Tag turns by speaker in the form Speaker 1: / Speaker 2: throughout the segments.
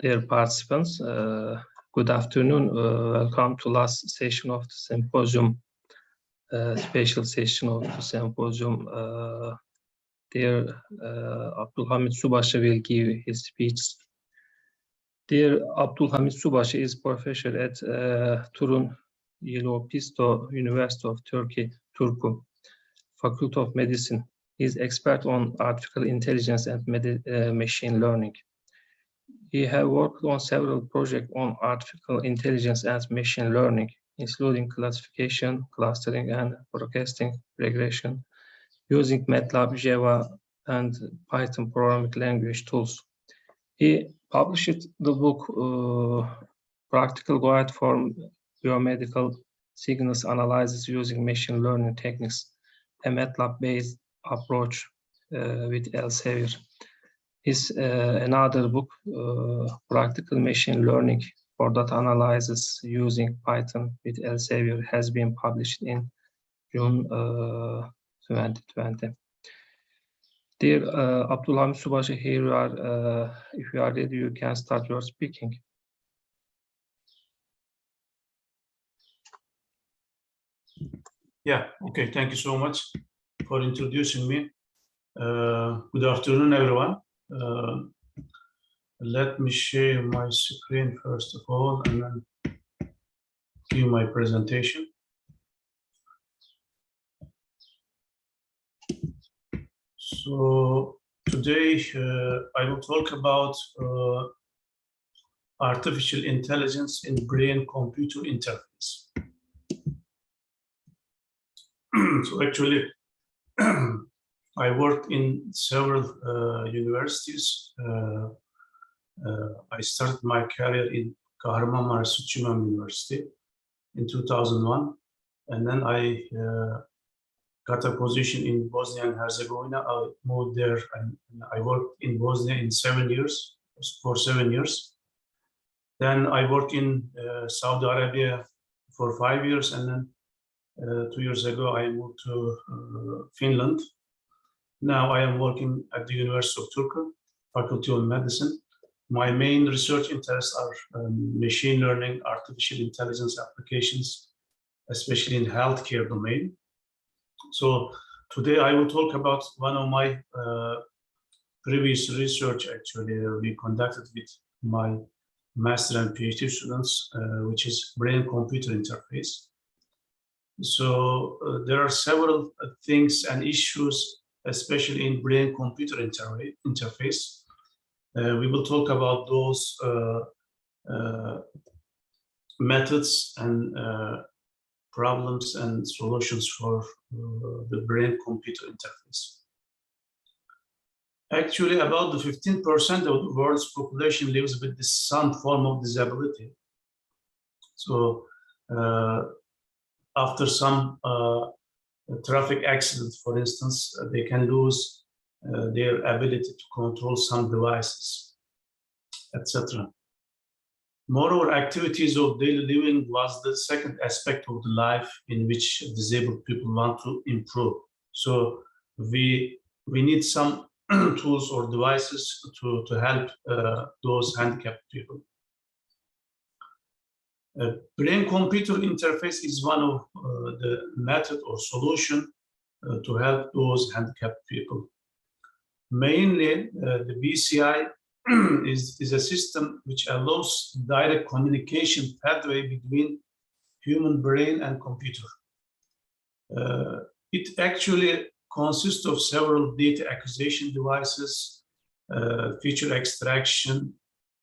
Speaker 1: Dear participants, good afternoon. Welcome to last session of the symposium, special session of the symposium. Dear Abdulhamit Subasi will give his speech. Dear Abdulhamit Subasi is professor at Turun Yellow-Pisto University of Turkey, Turku, Faculty of Medicine. He is expert on artificial intelligence and machine learning. He has worked on several projects on artificial intelligence and machine learning, including classification, clustering, and forecasting regression, using MATLAB, Java, and Python programming language tools. He published the book Practical Guide for Biomedical Signals Analysis using Machine Learning Techniques, a MATLAB-based approach with Elsevier. Is another book, Practical Machine Learning for Data Analysis using Python with Elsevier, has been published in June 2020. Dear Abdulhamit Subasi, here you are. If you are ready, you can start your speaking.
Speaker 2: Yeah, okay, thank you so much for introducing me. Good afternoon, everyone. Let me share my screen first of all, and then give my presentation. So today I will talk about artificial intelligence in brain-computer interface. So actually, I worked in several universities. I started my career in Kahramanmaraş University in 2001, and then I got a position in Bosnia and Herzegovina. I moved there, and I worked in Bosnia for 7 years. Then I worked in Saudi Arabia for 5 years, and then 2 years ago I moved to Finland. Now I am working at the University of Turku, Faculty of Medicine. My main research interests are machine learning, artificial intelligence applications, especially in healthcare domain. So today I will talk about one of my previous research actually we conducted with my master and PhD students, which is brain-computer interface. So there are several things and issues, especially in brain-computer interface. We will talk about those methods and problems and solutions for the brain-computer interface. Actually, about the 15% of the world's population lives with some form of disability. So after some traffic accident, for instance, they can lose their ability to control some devices, etc. Moreover, activities of daily living was the second aspect of the life in which disabled people want to improve. So we need some tools or devices to help those handicapped people. Brain-computer interface is one of the method or solution to help those handicapped people. Mainly, the BCI is a system which allows direct communication pathway between human brain and computer. It actually consists of several data acquisition devices, feature extraction,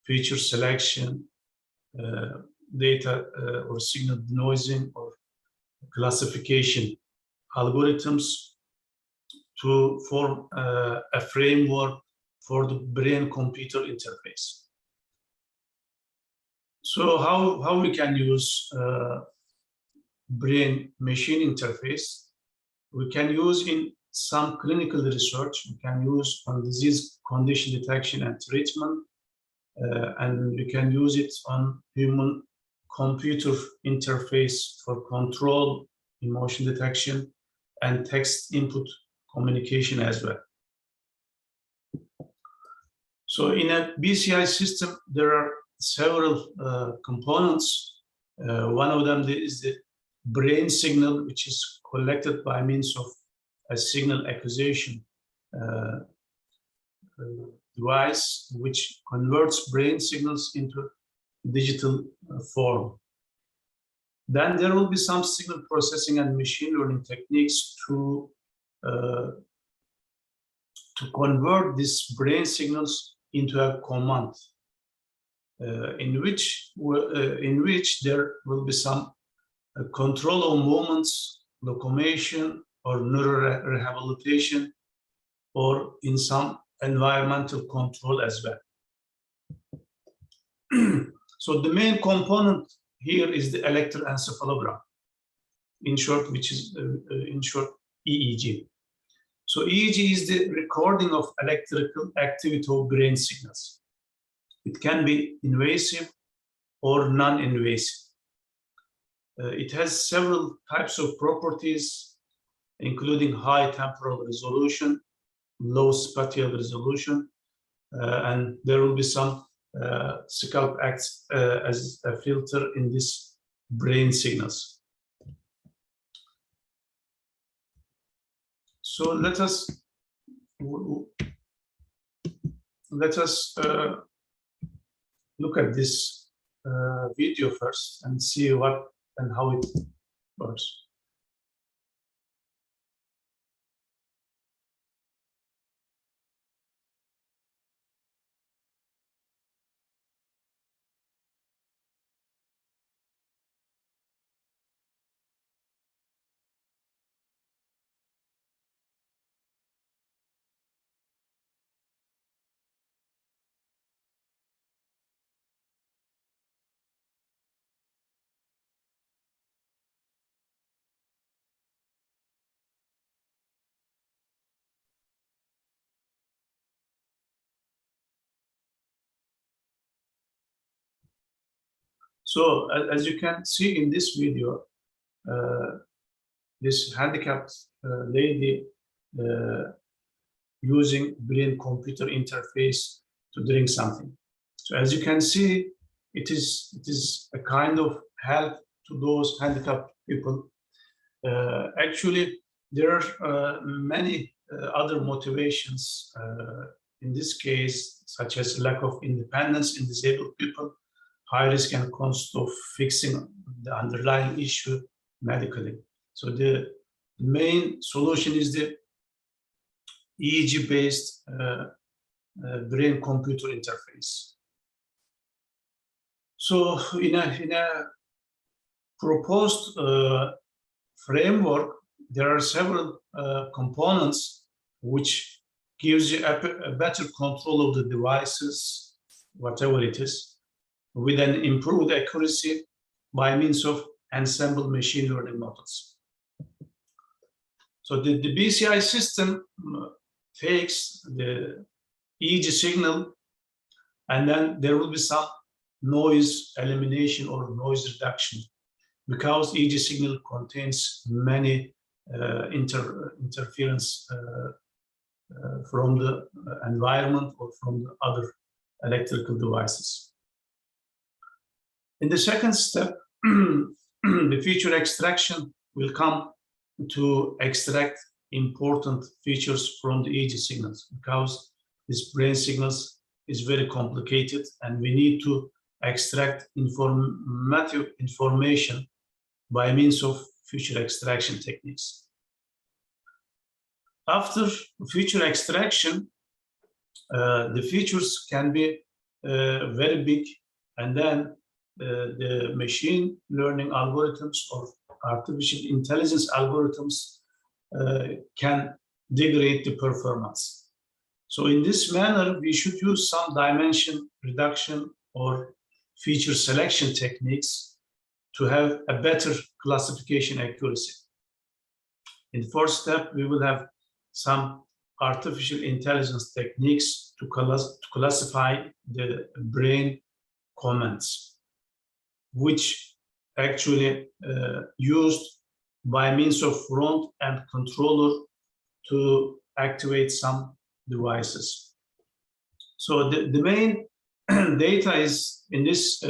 Speaker 2: feature selection, data or signal denoising or classification algorithms to form a framework for the brain-computer interface. So how we can use brain-machine interface? We can use in some clinical research, we can use on disease condition detection and treatment, and we can use it on human-computer interface for control, emotion detection, and text input communication as well. So in a BCI system, there are several components. One of them is the brain signal, which is collected by means of a signal acquisition device, which converts brain signals into digital form. Then there will be some signal processing and machine learning techniques to convert these brain signals into a command, in which there will be some control of movements, locomotion, or neural rehabilitation, or in some environmental control as well. So the main component here is the electroencephalography, in short, which is in short EEG. So EEG is the recording of electrical activity of brain signals. It can be invasive or non-invasive. It has several types of properties, including high temporal resolution, low spatial resolution, and there will be some scalp acts as a filter in these brain signals. So let us look at this video first and see what and how it works. So as you can see in this video, this handicapped lady using brain-computer interface to drink something. So as you can see, it is a kind of help to those handicapped people. Actually, there are many other motivations in this case, such as lack of independence in disabled people, high risk and cost of fixing the underlying issue medically. So the main solution is the EEG-based brain-computer interface. So in a proposed framework, there are several components which gives you a better control of the devices, whatever it is, with an improved accuracy by means of ensemble machine learning models. So the BCI system takes the EEG signal, and then there will be some noise elimination or noise reduction, because EEG signal contains many interference from the environment or from the other electrical devices. In the second step, the feature extraction will come to extract important features from the EEG signals, because this brain signals is very complicated and we need to extract informative information by means of feature extraction techniques. After feature extraction, the features can be very big, and then the machine learning algorithms or artificial intelligence algorithms can degrade the performance. So in this manner, we should use some dimension reduction or feature selection techniques to have a better classification accuracy. In the fourth step, we will have some artificial intelligence techniques to classify the brain comments, which actually used by means of front-end controller to activate some devices. So the main data is in this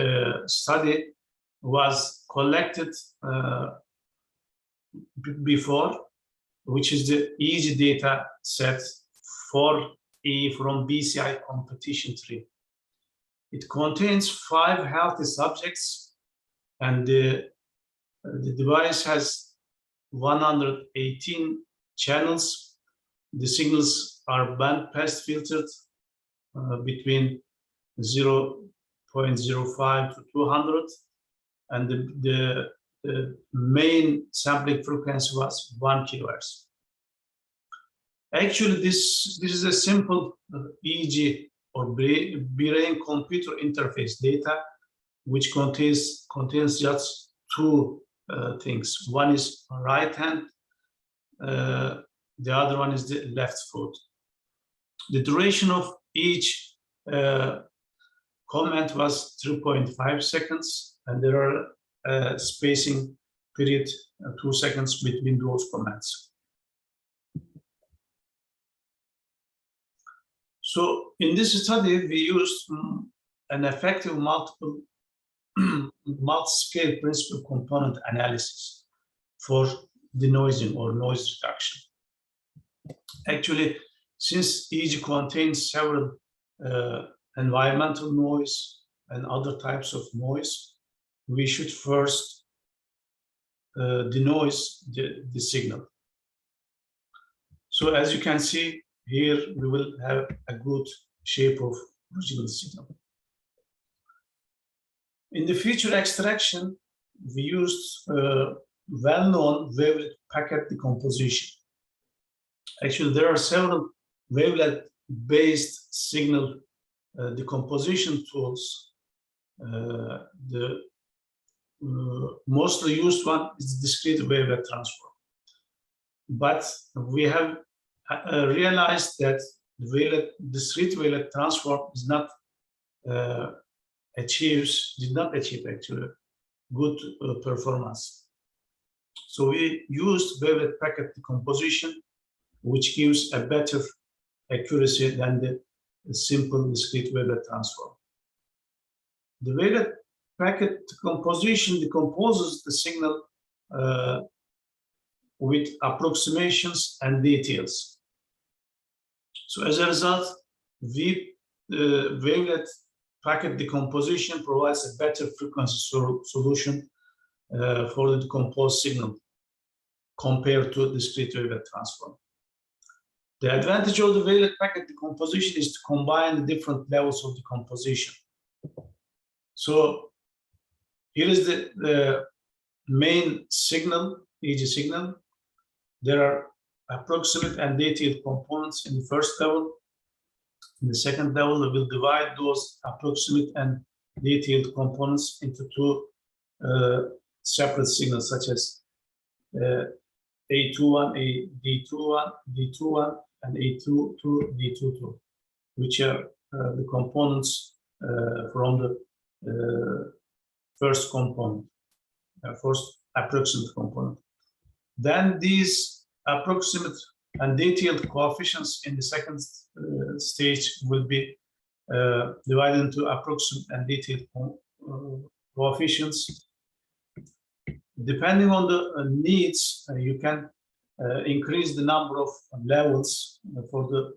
Speaker 2: study was collected before, which is the easy data set for E from BCI competition tree. It contains 5 healthy subjects, and the device has 118 channels. The signals are bandpass filtered between 0.05 to 200, and the main sampling frequency was 1 kHz. Actually, this is a simple EEG or brain-computer interface data, which contains just 2 things. One is right hand, the other one is the left foot. The duration of each comment was 3.5 seconds, and there are spacing period 2 seconds between those comments. So in this study, we used an effective multi-scale principal component analysis for denoising or noise reduction. Actually, since EEG contains several environmental noise and other types of noise, we should first denoise the signal. So as you can see here, we will have a good shape of original signal. In the feature extraction, we used well-known wavelet packet decomposition. Actually, there are several wavelet-based signal decomposition tools. The mostly used one is the discrete wavelet transform. But we have realized that the discrete wavelet transform is not did not achieve actually good performance. So we used wavelet packet decomposition, which gives a better accuracy than the simple discrete wavelet transform. The wavelet packet decomposition decomposes the signal with approximations and details. So as a result, wavelet packet decomposition provides a better frequency solution for the decomposed signal compared to discrete wavelet transform. The advantage of the wavelet packet decomposition is to combine the different levels of decomposition. So here is the main signal, EEG signal. There are approximate and detailed components in the first level. In the second level, we will divide those approximate and detailed components into 2 separate signals, such as A21, D21, D21, and A22, D22, which are the components from the first component, first approximate component. Then these approximate and detailed coefficients in the second stage will be divided into approximate and detailed coefficients. Depending on the needs, you can increase the number of levels for the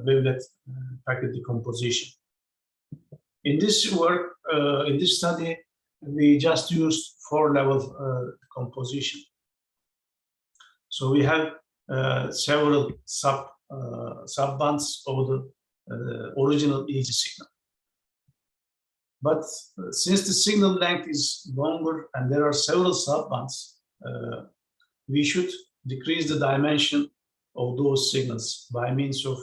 Speaker 2: wavelet packet decomposition. In this work, in this study, we just used 4-level decomposition. So we have several sub-bands of the original EEG signal. But since the signal length is longer and there are several sub-bands, we should decrease the dimension of those signals by means of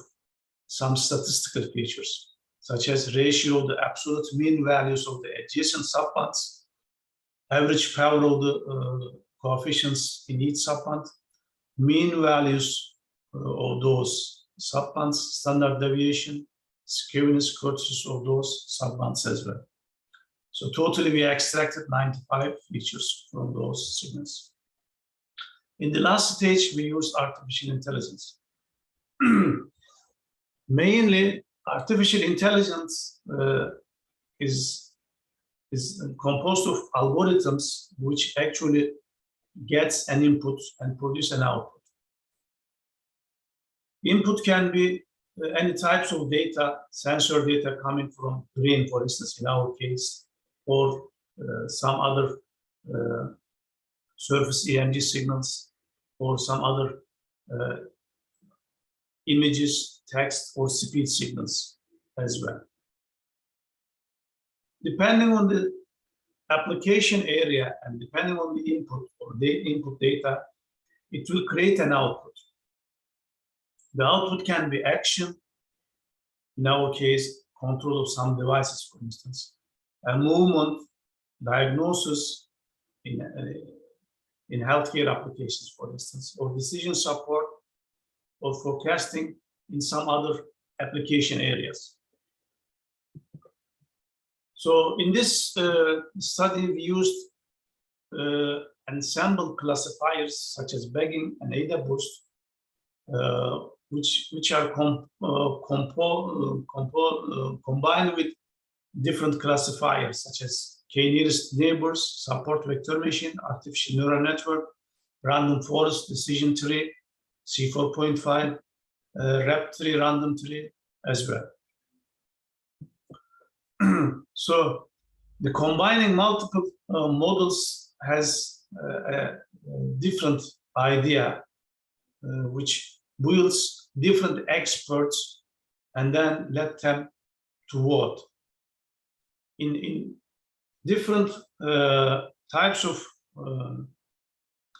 Speaker 2: some statistical features, such as ratio of the absolute mean values of the adjacent sub-bands, average power of the coefficients in each sub-band, mean values of those sub-bands, standard deviation, skewness, curvature of those sub-bands as well. So totally we extracted 95 features from those signals. In the last stage, we used artificial intelligence. Mainly, artificial intelligence is composed of algorithms which actually gets an input and produce an output. Input can be any types of data, sensor data coming from brain, for instance, in our case, or some other surface EMG signals, or some other images, text, or speech signals as well. Depending on the application area and depending on the input or the input data, it will create an output. The output can be action, in our case, control of some devices, for instance, a movement, diagnosis in healthcare applications, for instance, or decision support or forecasting in some other application areas. So in this study, we used ensemble classifiers such as Bagging and ADA Boost, which are combined with different classifiers such as K-nearest neighbors, support vector machine, artificial neural network, random forest, decision tree, C4.5, RAP tree, random tree as well. So the combining multiple models has a different idea, which builds different experts and then let them to vote. In different types of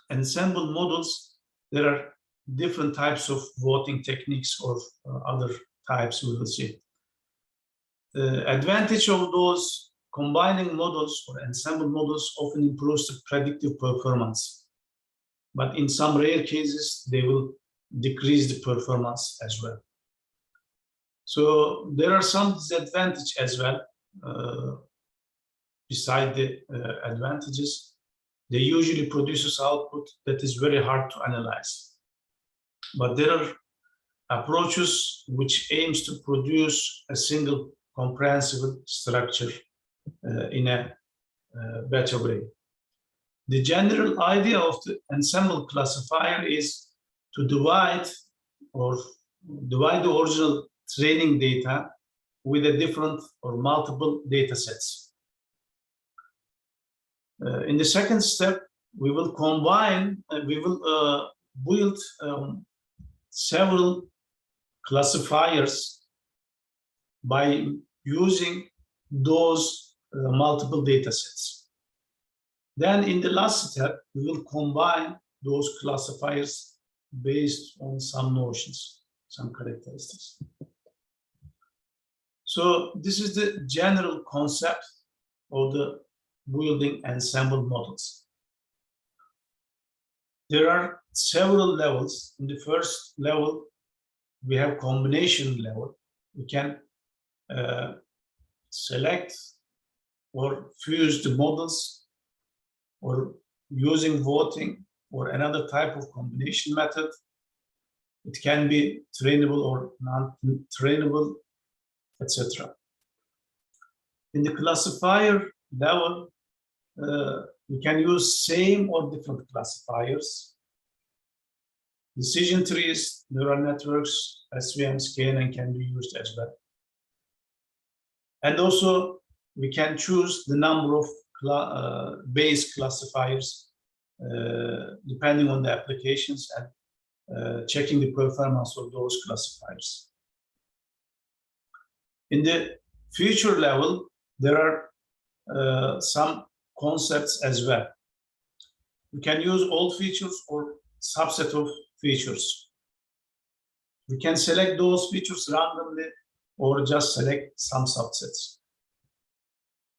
Speaker 2: ensemble models, there are different types of voting techniques or other types we will see. The advantage of those combining models or ensemble models often improves the predictive performance, but in some rare cases, they will decrease the performance as well. So there are some disadvantages as well. Beside the advantages, they usually produces output that is very hard to analyze. But there are approaches which aims to produce a single comprehensible structure in a better way. The general idea of the ensemble classifier is to divide the original training data with a different or multiple data sets. In the second step, we will combine, we will build several classifiers by using those multiple data sets. Then in the last step, we will combine those classifiers based on some notions, some characteristics. So this is the general concept of the building ensemble models. There are several levels. In the first level, we have combination level. We can select or fuse the models or using voting or another type of combination method. It can be trainable or non-trainable, etc. In the classifier level, we can use same or different classifiers. Decision trees, neural networks, SVMs, KNN can be used as well. And also, we can choose the number of base classifiers depending on the applications and checking the performance of those classifiers. In the future level, there are some concepts as well. We can use all features or subset of features. We can select those features randomly or just select some subsets.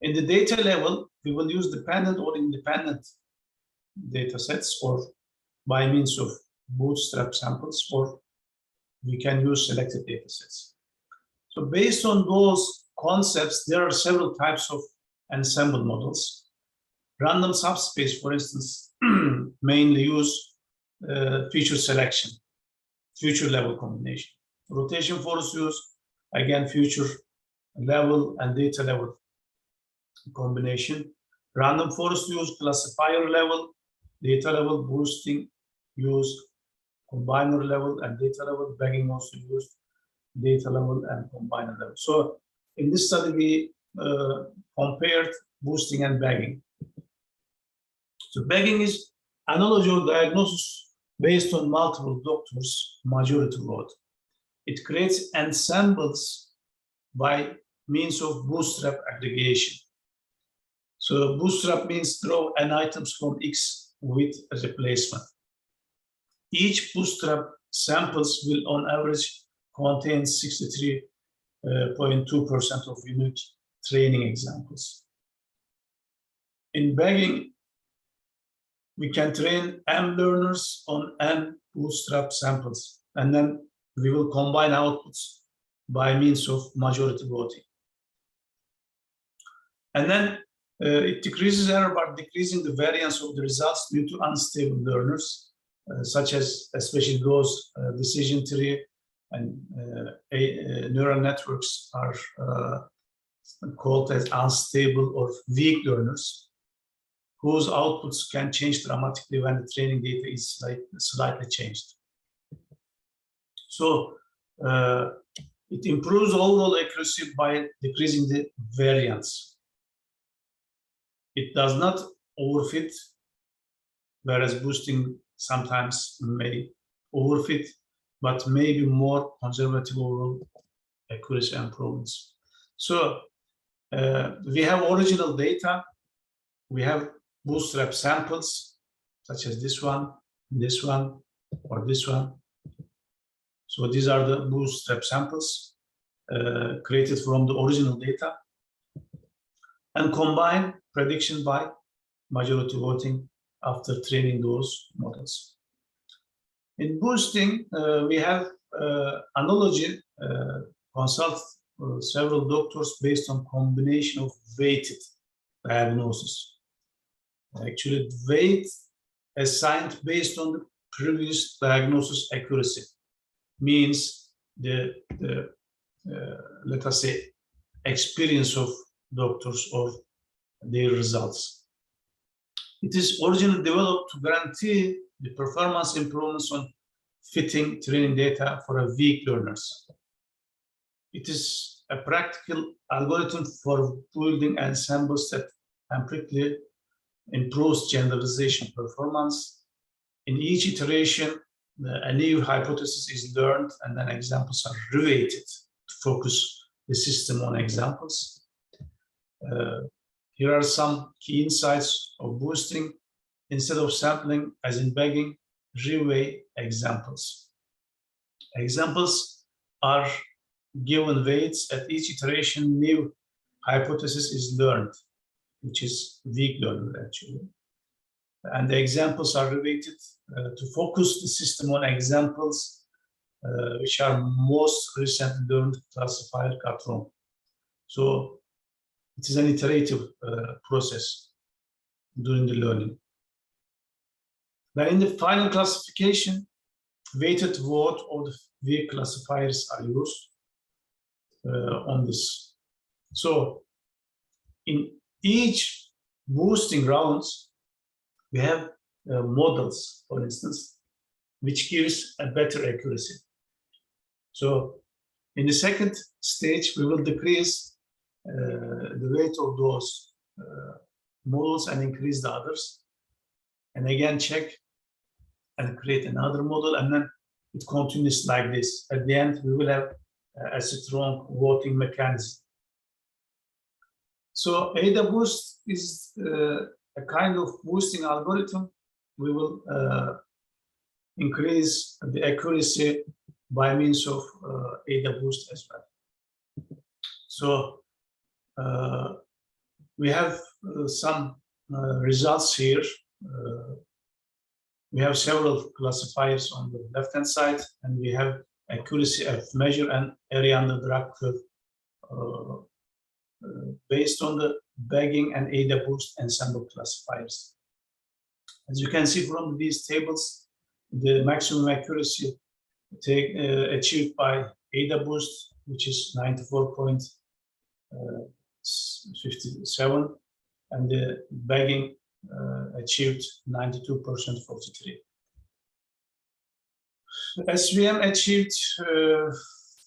Speaker 2: In the data level, we will use dependent or independent data sets or by means of bootstrap samples, or we can use selected data sets. So based on those concepts, there are several types of ensemble models. Random subspace, for instance, mainly use feature selection, feature level combination. Rotation force use Again, future level and data level combination. Random forest use, classifier level, data level, boosting use, combiner level and data level, bagging also used, data level and combiner level. So in this study, we compared boosting and bagging. So bagging is analogy or diagnosis based on multiple doctors, majority load. It creates ensembles by means of bootstrap aggregation. So bootstrap means draw n items from X with a replacement. Each bootstrap samples will on average contain 63.2% of unique training examples. In bagging, we can train M learners on N bootstrap samples, and then we will combine outputs by means of majority voting. And then it decreases error by decreasing the variance of the results due to unstable learners, such as especially those decision tree and neural networks are called as unstable or weak learners, whose outputs can change dramatically when the training data is slightly changed. So it improves overall accuracy by decreasing the variance. It does not overfit, whereas boosting sometimes may overfit, but may be more conservative overall accuracy and performance. So we have original data, we have bootstrap samples, such as this one, or this one. So these are the bootstrap samples created from the original data, and combine prediction by majority voting after training those models. In boosting, we have analogy, consult several doctors based on combination of weighted diagnosis. Actually, weight assigned based on the previous diagnosis accuracy means the let us say, experience of doctors or their results. It is originally developed to guarantee the performance improvements on fitting training data for a weak learners. It is a practical algorithm for building ensembles that empirically improves generalization performance. In each iteration, a new hypothesis is learned and then examples are reweighted to focus the system on examples. Here are some key insights of boosting. Instead of sampling, as in bagging, reweigh examples. Examples are given weights. At each iteration, new hypothesis is learned, which is weak learner actually. And the examples are reweighted to focus the system on examples which are most recently learned classifier cut wrong. So it is an iterative process during the learning. Then in the final classification, weighted vote of the weak classifiers are used on this. So in each boosting rounds, we have models, for instance, which gives a better accuracy. So in the second stage, we will decrease the weight of those models and increase the others. And again, check and create another model, and then it continues like this. At the end, we will have a strong voting mechanism. So ADA boost is a kind of boosting algorithm. We will increase the accuracy by means of ADA boost as well. So we have some results here. We have several classifiers on the left-hand side, and we have accuracy of measure and area under drag curve based on the bagging and ADA boost ensemble classifiers. As you can see from these tables, the maximum accuracy achieved by ADA boost which is 94.57, and the bagging achieved 92.43. SVM achieved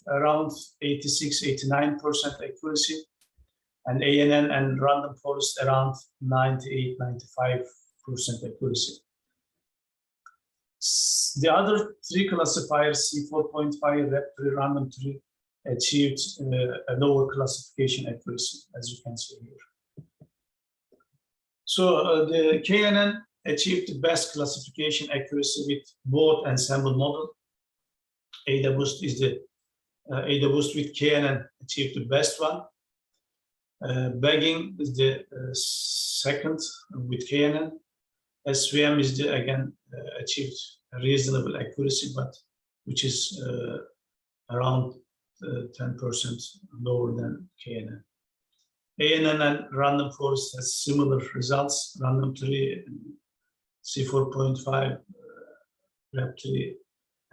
Speaker 2: around 86-89% accuracy, and ANN and random forest around 98-95% accuracy. The other three classifiers, C4.5, REP3, random tree, achieved a lower classification accuracy, as you can see here. So the KNN achieved the best classification accuracy with both ensemble model. AdaBoost is the AdaBoost with KNN achieved the best one. Bagging is the second with KNN. SVM is the again achieved a reasonable accuracy, but which is around 10% lower than KNN. ANN and random forest has similar results. Random tree, C4.5, REP3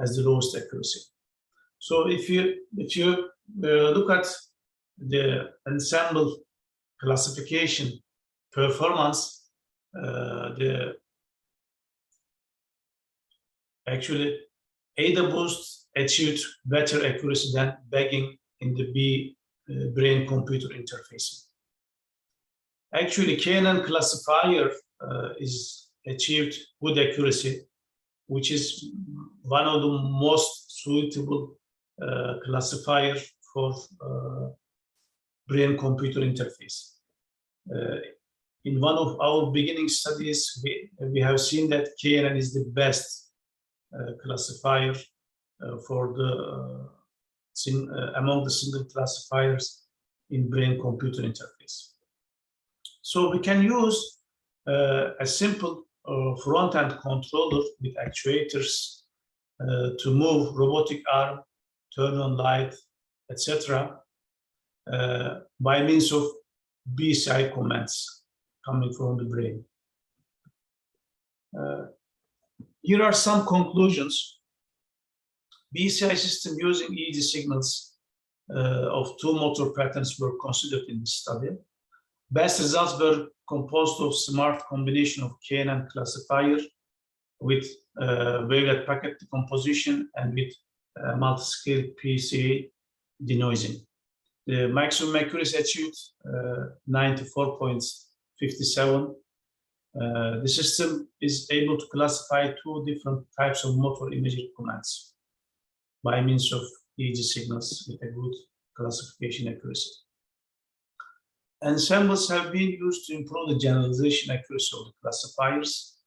Speaker 2: has the lowest accuracy. So if you look at the ensemble classification performance, actually AdaBoost achieved better accuracy than bagging in the brain-computer interfacing. Actually, KNN classifier is achieved good accuracy, which is one of the most suitable classifier for brain-computer interface. In one of our beginning studies, we have seen that KNN is the best classifier for the among the single classifiers in brain-computer interface. So we can use a simple front-end controller with actuators to move robotic arm, turn on light, etc. By means of BCI commands coming from the brain. Here are some conclusions. BCI system using EEG signals of two motor patterns were considered in this study. Best results were composed of smart combination of KNN classifier with wavelet packet decomposition and with multi-scale PCA denoising. The maximum accuracy achieved 94.57. The system is able to classify two different types of motor imagery commands by means of EEG signals with a good classification accuracy. Ensembles have been used to improve the generalization accuracy of the classifiers.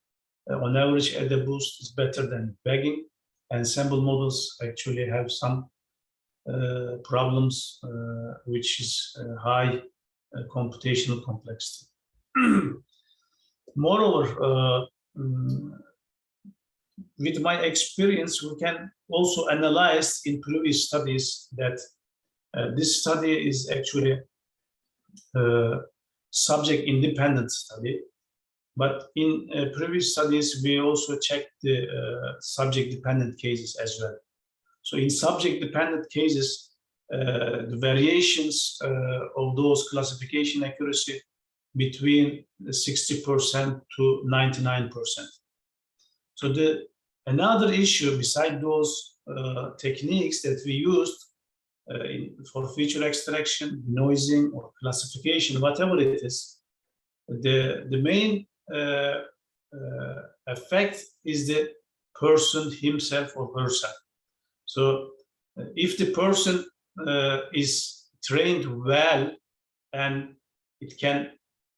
Speaker 2: On average, AdaBoost is better than bagging. Ensemble models actually have some problems, which is high computational complexity. Moreover, with my experience, we can also analyze in previous studies that this study is actually subject-independent study. But in previous studies, we also checked the subject-dependent cases as well. So in subject-dependent cases, the variations of those classification accuracy between 60% to 99%. So another issue beside those techniques that we used for feature extraction, noising, or classification, whatever it is, the main effect is the person himself or herself. So if the person is trained well and it can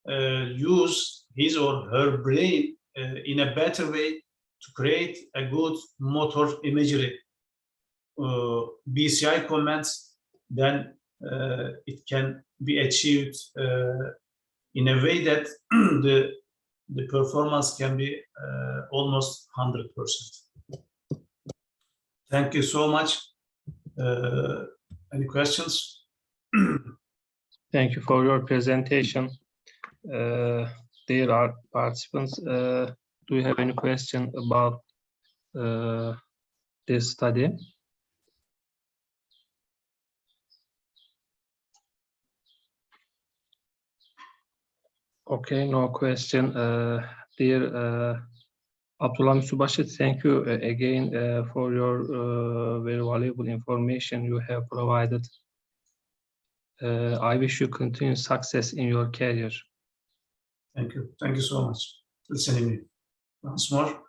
Speaker 2: use his or her brain in a better way to create a good motor imagery BCI commands, then it can be achieved in a way that the performance can be almost 100%. Thank you so much. Any questions?
Speaker 1: Thank you for your presentation. There are participants. Do you have any question about this study? Okay, no question. Dear Abdulhamit Subasi, thank you again for your very valuable information you have provided. I wish you continued success in your career.
Speaker 2: Thank you. Thank you so much for listening me. Once more,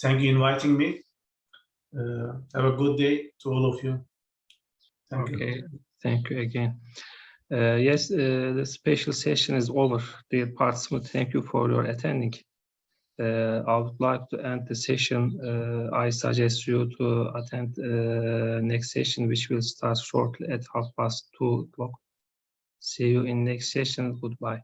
Speaker 2: thank you for inviting me. Have a good day to all of you. Thank you.
Speaker 1: Okay, thank you again. Yes, the special session is over. Dear participants, thank you for your attending. I would like to end the session. I suggest you to attend next session, which will start shortly at 2:30. See you in next session. Goodbye.